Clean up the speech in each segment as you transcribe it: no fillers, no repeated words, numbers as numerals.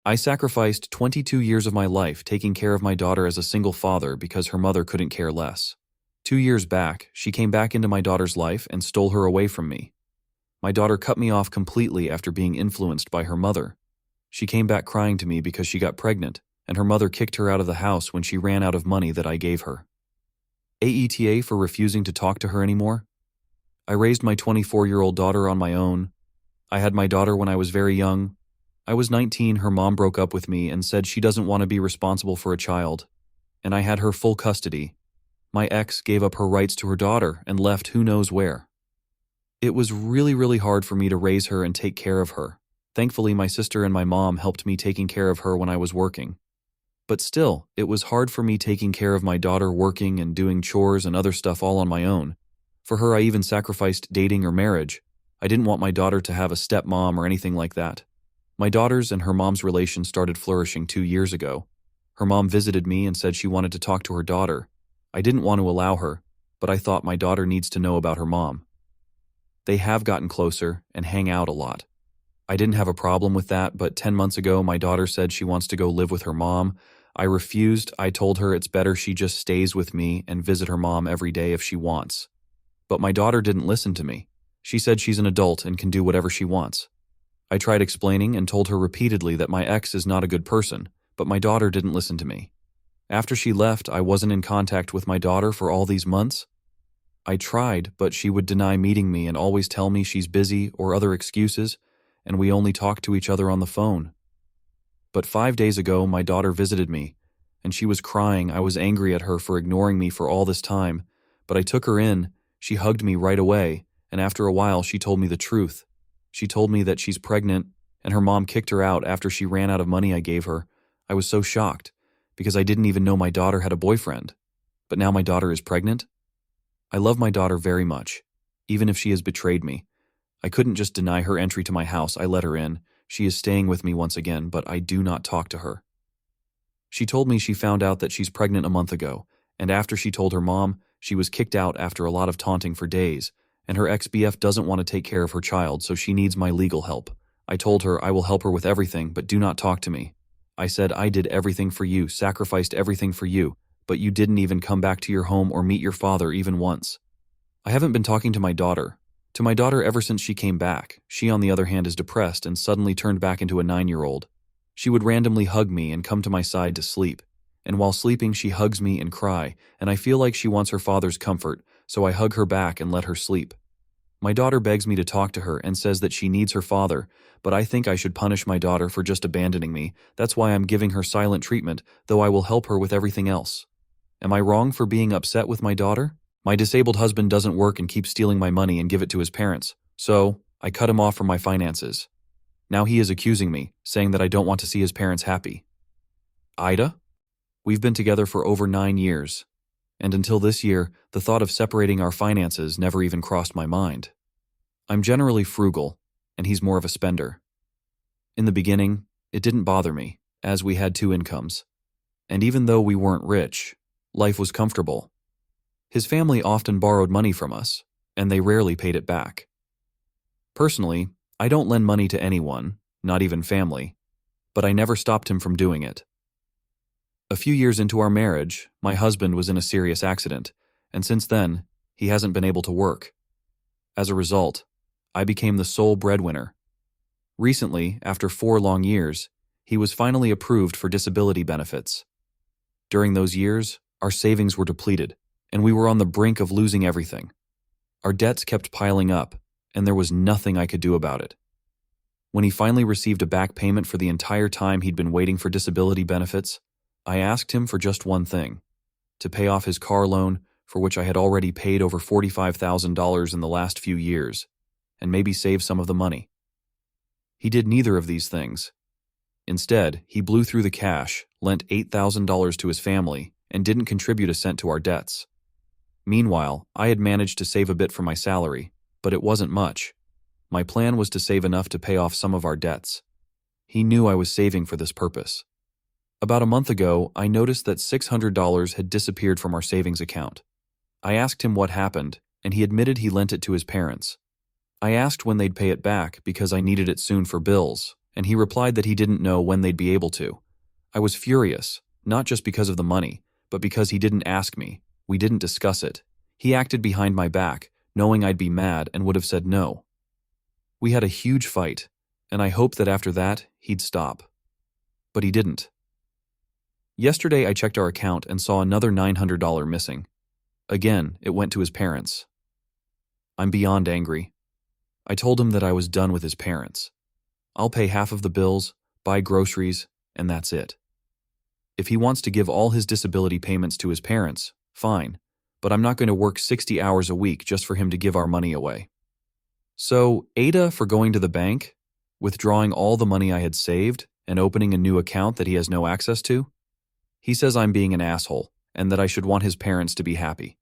I sacrificed 22 years of my life taking care of my daughter as a single father because her mother couldn't care less. 2 years back, she came back into my daughter's life and stole her away from me. My daughter cut me off completely after being influenced by her mother. She came back crying to me because she got pregnant, and her mother kicked her out of the house when she ran out of money that I gave her. AITA for refusing to talk to her anymore? I raised my 24-year-old daughter on my own. I had my daughter when I was very young. I was 19, her mom broke up with me and said she doesn't want to be responsible for a child, and I had her full custody. My ex gave up her rights to her daughter and left who knows where. It was really hard for me to raise her and take care of her. Thankfully, my sister and my mom helped me taking care of her when I was working. But still, it was hard for me taking care of my daughter working and doing chores and other stuff all on my own. For her, I even sacrificed dating or marriage. I didn't want my daughter to have a stepmom or anything like that. My daughter's and her mom's relation started flourishing 2 years ago. Her mom visited me and said she wanted to talk to her daughter. I didn't want to allow her, but I thought my daughter needs to know about her mom. They have gotten closer and hang out a lot. I didn't have a problem with that, but 10 months ago, my daughter said she wants to go live with her mom. I refused. I told her it's better she just stays with me and visit her mom every day if she wants. But my daughter didn't listen to me. She said she's an adult and can do whatever she wants. I tried explaining and told her repeatedly that my ex is not a good person, but my daughter didn't listen to me. After she left, I wasn't in contact with my daughter for all these months. I tried, but she would deny meeting me and always tell me she's busy or other excuses, and we only talk to each other on the phone. But 5 days ago, my daughter visited me, and she was crying. I was angry at her for ignoring me for all this time, but I took her in. She hugged me right away, and after a while, she told me the truth. She told me that she's pregnant, and her mom kicked her out after she ran out of money I gave her. I was so shocked, because I didn't even know my daughter had a boyfriend. But now my daughter is pregnant? I love my daughter very much, even if she has betrayed me. I couldn't just deny her entry to my house. I let her in. She is staying with me once again, but I do not talk to her. She told me she found out that she's pregnant a month ago, and after she told her mom, she was kicked out after a lot of taunting for days, and her ex-BF doesn't want to take care of her child, so she needs my legal help. I told her I will help her with everything, but do not talk to me. I said I did everything for you, sacrificed everything for you, but you didn't even come back to your home or meet your father even once. I haven't been talking to my daughter. Ever since she came back. She, on the other hand, is depressed and suddenly turned back into a 9-year-old. She would randomly hug me and come to my side to sleep. And while sleeping, she hugs me and cry, and I feel like she wants her father's comfort, so I hug her back and let her sleep. My daughter begs me to talk to her and says that she needs her father, but I think I should punish my daughter for just abandoning me. That's why I'm giving her silent treatment, though I will help her with everything else. Am I wrong for being upset with my daughter? My disabled husband doesn't work and keeps stealing my money and give it to his parents, so I cut him off from my finances. Now he is accusing me, saying that I don't want to see his parents happy. Ida? We've been together for over 9 years, and until this year, the thought of separating our finances never even crossed my mind. I'm generally frugal, and he's more of a spender. In the beginning, it didn't bother me, as we had 2 incomes. And even though we weren't rich, life was comfortable. His family often borrowed money from us, and they rarely paid it back. Personally, I don't lend money to anyone, not even family, but I never stopped him from doing it. A few years into our marriage, my husband was in a serious accident, and since then, he hasn't been able to work. As a result, I became the sole breadwinner. Recently, after 4 long years, he was finally approved for disability benefits. During those years, our savings were depleted, and we were on the brink of losing everything. Our debts kept piling up, and there was nothing I could do about it. When he finally received a back payment for the entire time he'd been waiting for disability benefits, I asked him for just one thing: to pay off his car loan, for which I had already paid over $45,000 in the last few years, and maybe save some of the money. He did neither of these things. Instead, he blew through the cash, lent $8,000 to his family, and didn't contribute a cent to our debts. Meanwhile, I had managed to save a bit from my salary, but it wasn't much. My plan was to save enough to pay off some of our debts. He knew I was saving for this purpose. About a month ago, I noticed that $600 had disappeared from our savings account. I asked him what happened, and he admitted he lent it to his parents. I asked when they'd pay it back because I needed it soon for bills, and he replied that he didn't know when they'd be able to. I was furious, not just because of the money, but because he didn't ask me. We didn't discuss it. He acted behind my back, knowing I'd be mad and would have said no. We had a huge fight, and I hoped that after that, he'd stop. But he didn't. Yesterday I checked our account and saw another $900 missing. Again, it went to his parents. I'm beyond angry. I told him that I was done with his parents. I'll pay half of the bills, buy groceries, and that's it. If he wants to give all his disability payments to his parents, fine, but I'm not going to work 60 hours a week just for him to give our money away. So, AITA for going to the bank, withdrawing all the money I had saved, and opening a new account that he has no access to? He says I'm being an asshole, and that I should want his parents to be happy.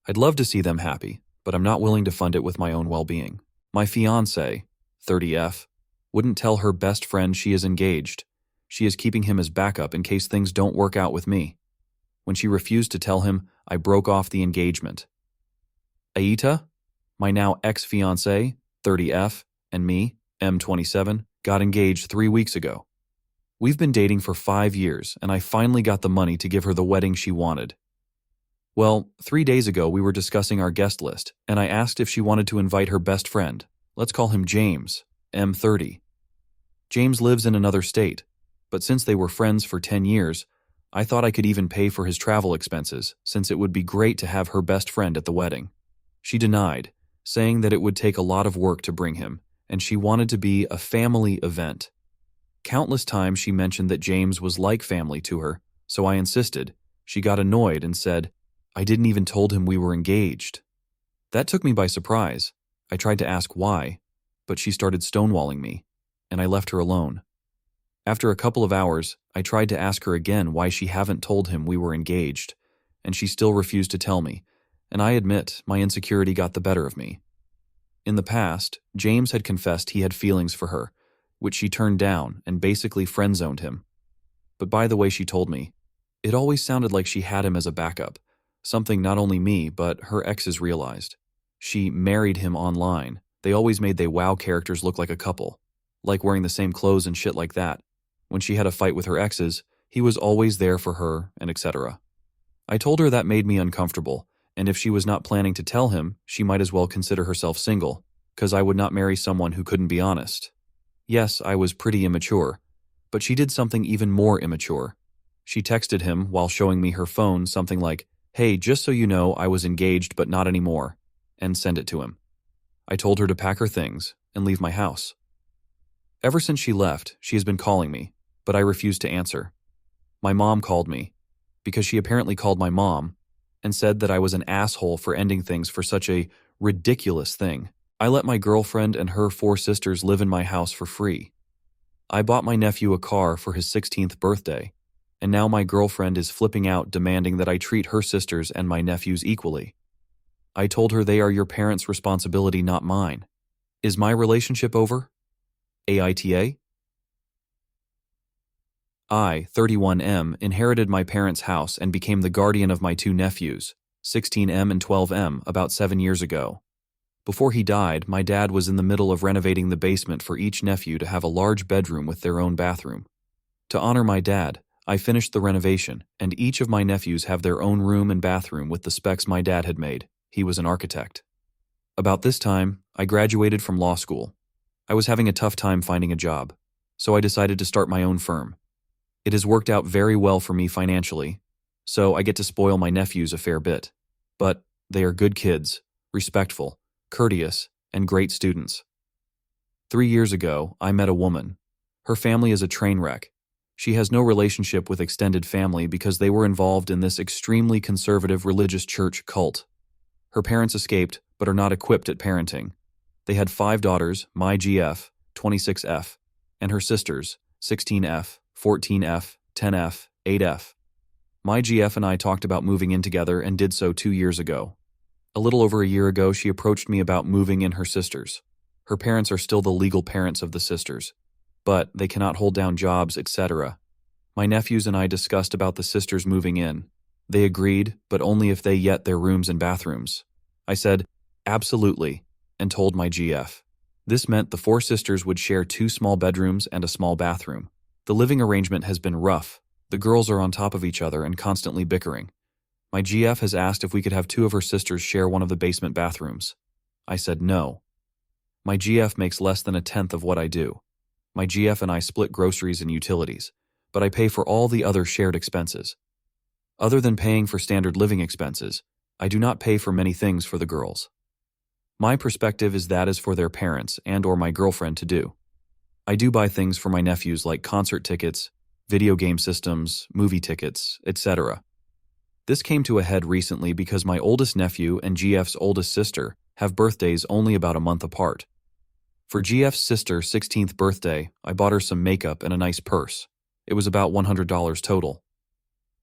I'd love to see them happy, but I'm not willing to fund it with my own well-being. My fiancée, 30F, wouldn't tell her best friend she is engaged. She is keeping him as backup in case things don't work out with me. When she refused to tell him, I broke off the engagement. AITA, my now ex-fiancée, 30F, and me, M27, got engaged 3 weeks ago. We've been dating for 5 years, and I finally got the money to give her the wedding she wanted. Well, 3 days ago we were discussing our guest list, and I asked if she wanted to invite her best friend. Let's call him James, M30. James lives in another state, but since they were friends for 10 years, I thought I could even pay for his travel expenses, since it would be great to have her best friend at the wedding. She denied, saying that it would take a lot of work to bring him, and she wanted to be a family event. Countless times she mentioned that James was like family to her, so I insisted. She got annoyed and said, I didn't even told him we were engaged. That took me by surprise. I tried to ask why, but she started stonewalling me, and I left her alone. After a couple of hours, I tried to ask her again why she haven't told him we were engaged, and she still refused to tell me, and I admit my insecurity got the better of me. In the past, James had confessed he had feelings for her, which she turned down and basically friend-zoned him. But by the way she told me, it always sounded like she had him as a backup, something not only me but her exes realized. She married him online. They always made they WoW characters look like a couple, like wearing the same clothes and shit like that. When she had a fight with her exes, he was always there for her, and etc. I told her that made me uncomfortable, and if she was not planning to tell him, she might as well consider herself single, because I would not marry someone who couldn't be honest. Yes, I was pretty immature, but she did something even more immature. She texted him while showing me her phone something like, hey, just so you know, I was engaged but not anymore, and send it to him. I told her to pack her things and leave my house. Ever since she left, she has been calling me, but I refused to answer. My mom called me, because she apparently called my mom, and said that I was an asshole for ending things for such a ridiculous thing. I let my girlfriend and her 4 sisters live in my house for free. I bought my nephew a car for his 16th birthday, and now my girlfriend is flipping out demanding that I treat her sisters and my nephews equally. I told her they are your parents' responsibility, not mine. Is my relationship over? AITA? I, 31M, inherited my parents' house and became the guardian of my 2 nephews, 16M and 12M, about 7 years ago. Before he died, my dad was in the middle of renovating the basement for each nephew to have a large bedroom with their own bathroom. To honor my dad, I finished the renovation, and each of my nephews have their own room and bathroom with the specs my dad had made. He was an architect. About this time, I graduated from law school. I was having a tough time finding a job, so I decided to start my own firm. It has worked out very well for me financially, so I get to spoil my nephews a fair bit. But they are good kids, respectful, courteous, and great students. 3 years ago, I met a woman. Her family is a train wreck. She has no relationship with extended family because they were involved in this extremely conservative religious church cult. Her parents escaped, but are not equipped at parenting. They had 5 daughters, my GF, 26F, and her sisters, 16F, 14F, 10F, 8F. My GF and I talked about moving in together and did so 2 years ago. A little over a year ago, she approached me about moving in her sisters. Her parents are still the legal parents of the sisters, but they cannot hold down jobs, etc. My nephews and I discussed about the sisters moving in. They agreed, but only if they get their rooms and bathrooms. I said, absolutely, and told my GF. This meant the four sisters would share 2 small bedrooms and a small bathroom. The living arrangement has been rough. The girls are on top of each other and constantly bickering. My GF has asked if we could have 2 of her sisters share one of the basement bathrooms. I said no. My GF makes less than 1/10 of what I do. My GF and I split groceries and utilities, but I pay for all the other shared expenses. Other than paying for standard living expenses, I do not pay for many things for the girls. My perspective is that is for their parents and or my girlfriend to do. I do buy things for my nephews like concert tickets, video game systems, movie tickets, etc. This came to a head recently because my oldest nephew and GF's oldest sister have birthdays only about a month apart. For GF's sister's 16th birthday, I bought her some makeup and a nice purse. It was about $100 total.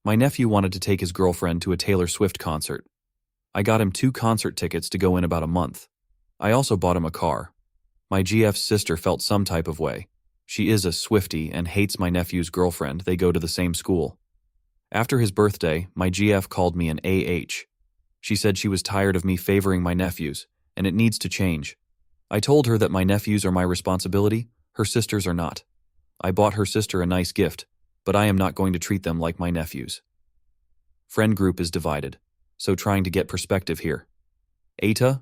My nephew wanted to take his girlfriend to a Taylor Swift concert. I got him 2 concert tickets to go in about a month. I also bought him a car. My GF's sister felt some type of way. She is a Swiftie and hates my nephew's girlfriend. They go to the same school. After his birthday, my GF called me an AH. She said she was tired of me favoring my nephews, and it needs to change. I told her that my nephews are my responsibility, her sisters are not. I bought her sister a nice gift, but I am not going to treat them like my nephews. Friend group is divided, so trying to get perspective here. AITA,